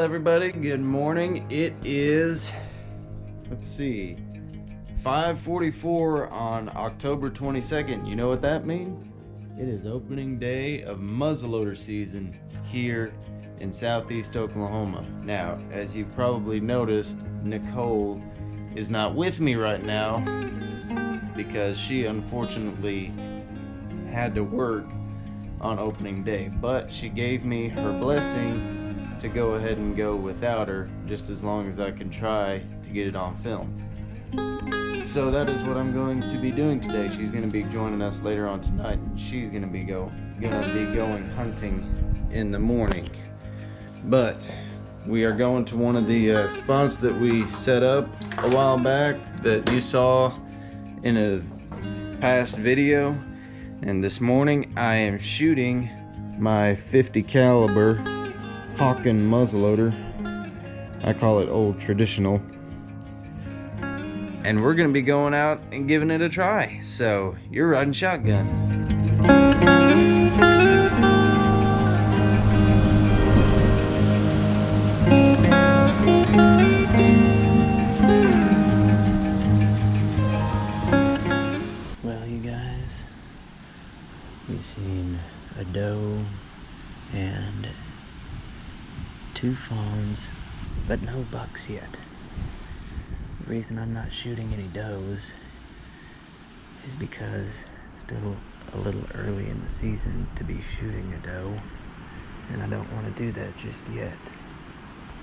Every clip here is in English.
Well, everybody, good morning. It is, let's see, 5:44 on October 22nd. You know what that means? It is opening day of muzzleloader season here in Southeast Oklahoma. Now, as you've probably noticed, Nicole is not with me right now because she unfortunately had to work on opening day, but she gave me her blessing to go ahead and go without her just as long as I can try to get it on film. So that is what I'm going to be doing today. She's going to be joining us later on tonight, and she's going to be going hunting in the morning. But we are going to one of the spots that we set up a while back that you saw in a past video. And this morning I am shooting my 50 caliber Hawken muzzleloader. I call it old traditional. And we're gonna be going out and giving it a try. So you're riding shotgun. Well, you guys, we've seen a doe and 2 fawns, but no bucks yet. The reason I'm not shooting any does is because it's still a little early in the season to be shooting a doe, and I don't want to do that just yet.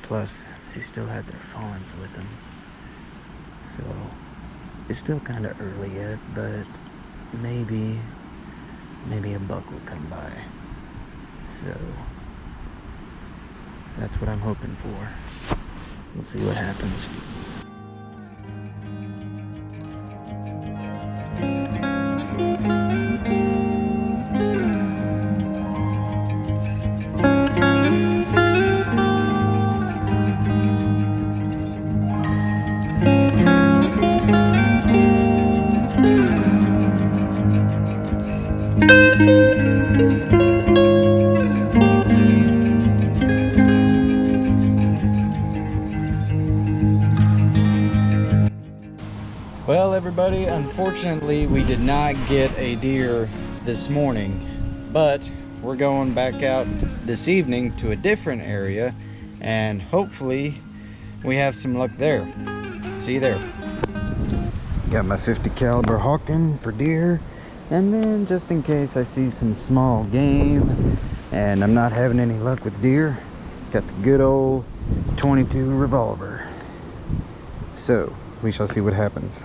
Plus, they still had their fawns with them, so it's still kind of early yet, but maybe a buck will come by. So that's what I'm hoping for. We'll see what happens. Well, everybody, unfortunately we did not get a deer this morning, but we're going back out this evening to a different area, and hopefully we have some luck there. See you there. Got my 50 caliber Hawken for deer, and then just in case I see some small game and I'm not having any luck with deer, got the good old 22 revolver. So we shall see what happens.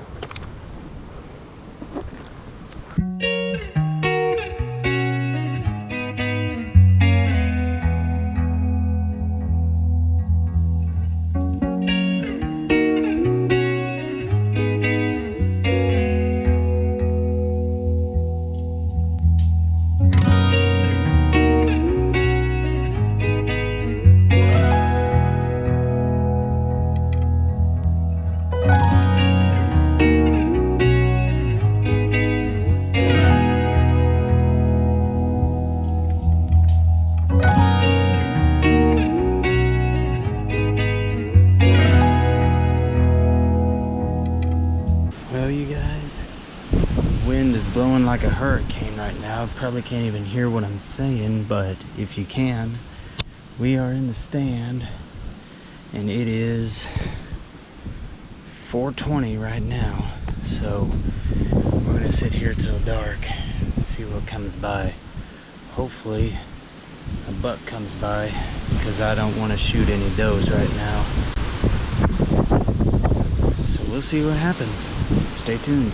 Blowing like a hurricane right now. Probably can't even hear what I'm saying, but if you can, we are in the stand and it is 4:20 right now, so we're gonna sit here till dark and see what comes by. Hopefully a buck comes by, because I don't want to shoot any does right now. So we'll see what happens. Stay tuned.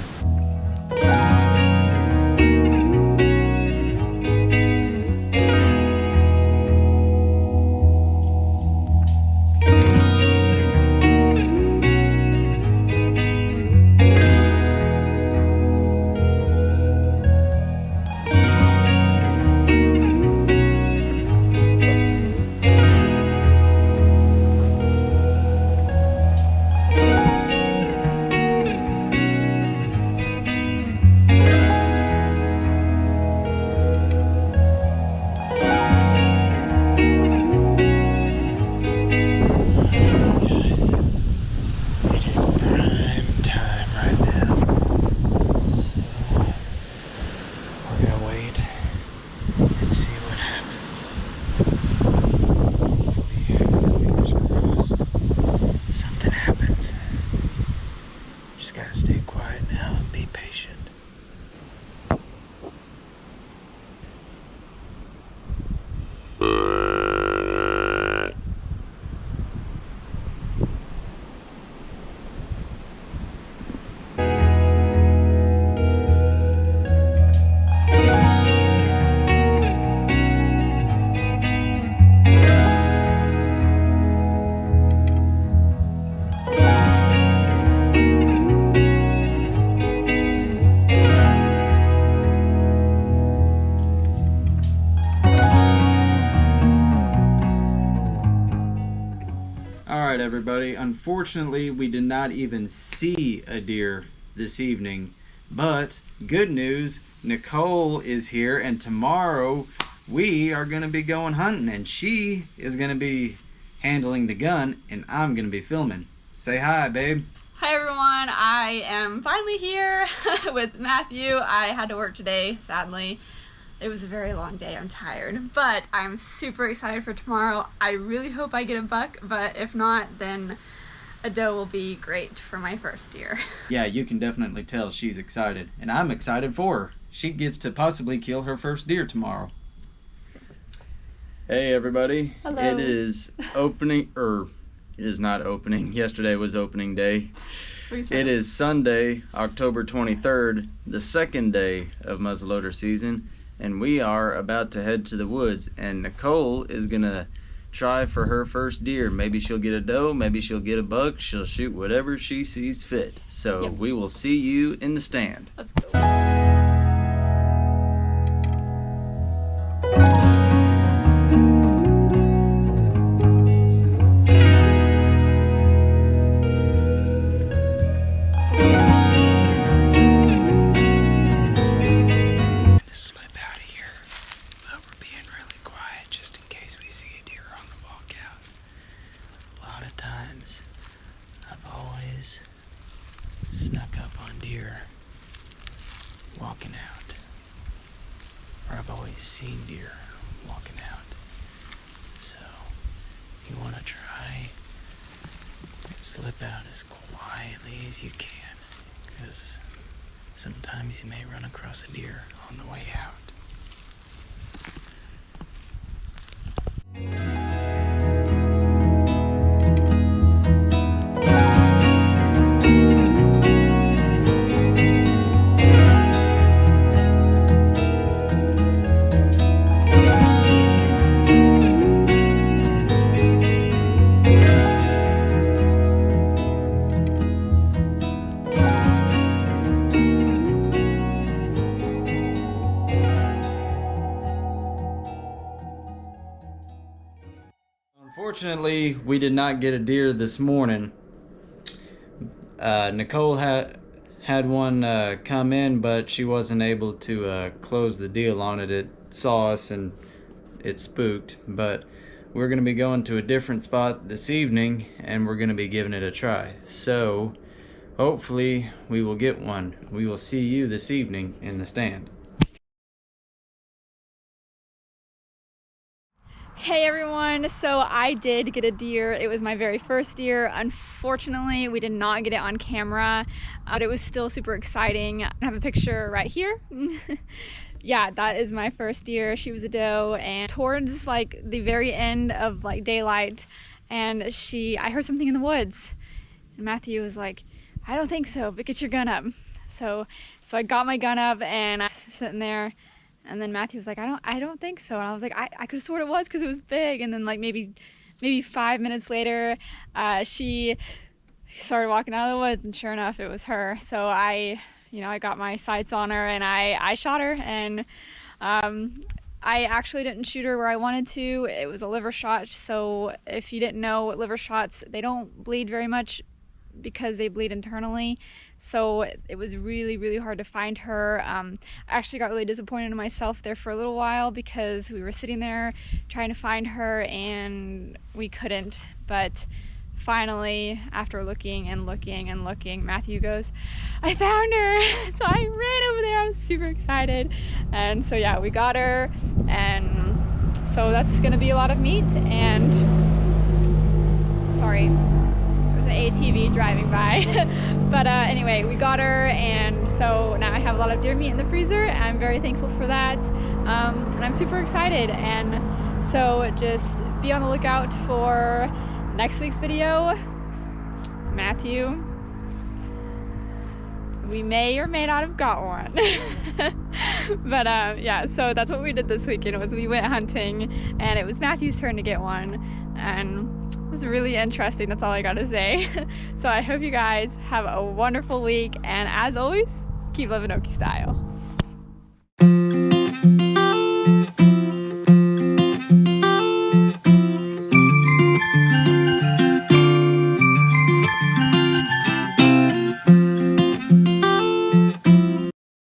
Alright everybody, unfortunately we did not even see a deer this evening, but good news, Nicole is here and tomorrow we are going to be going hunting and she is going to be handling the gun and I'm going to be filming. Say hi, babe. Hi everyone, I am finally here with Matthew. I had to work today, sadly. It was a very long day, I'm tired, but I'm super excited for tomorrow. I really hope I get a buck, but if not, then a doe will be great for my first deer. Yeah, you can definitely tell she's excited, and I'm excited for her. She gets to possibly kill her first deer tomorrow. Hey everybody. Hello. It is opening, it is not opening. Yesterday was opening day. It is Sunday, October 23rd, the second day of muzzleloader season. And we are about to head to the woods, and Nicole is gonna try for her first deer. Maybe she'll get a doe, maybe she'll get a buck, she'll shoot whatever she sees fit. So yep. We will see you in the stand. Let's go. Walking out, or I've always seen deer walking out, so you want to try and slip out as quietly as you can, because sometimes you may run across a deer on the way out. Unfortunately, we did not get a deer this morning. Nicole had one come in, but she wasn't able to close the deal on it. It saw us and it spooked. But we're going to be going to a different spot this evening, and we're going to be giving it a try. So hopefully we will get one. We will see you this evening in the stand. Hey everyone, so I did get a deer. It was my very first deer. Unfortunately, we did not get it on camera, but it was still super exciting. I have a picture right here. Yeah, that is my first deer. She was a doe, and towards like the very end of like daylight, and I heard something in the woods. And Matthew was like, I don't think so, but get your gun up. So I got my gun up and I was sitting there. And then Matthew was like, I don't think so. And I was like, I could have sworn it was because it was big. And then like maybe 5 minutes later, she started walking out of the woods, and sure enough, it was her. So I got my sights on her and I shot her, and I actually didn't shoot her where I wanted to. It was a liver shot. So if you didn't know, liver shots, they don't bleed very much because they bleed internally. So it was really, really hard to find her. I actually got really disappointed in myself there for a little while because we were sitting there trying to find her and we couldn't. But finally, after looking and looking and looking, Matthew goes, I found her. So I ran over there. I was super excited. And so yeah, we got her. And so that's gonna be a lot of meat. And sorry, ATV driving by. But anyway, we got her, and so now I have a lot of deer meat in the freezer. I'm very thankful for that, and I'm super excited. And so just be on the lookout for next week's video. Matthew, we may or may not have got one. But yeah, so that's what we did this weekend, was we went hunting, and it was Matthew's turn to get one, and it was really interesting. That's all I gotta say. So I hope you guys have a wonderful week, and as always, keep living Okie style.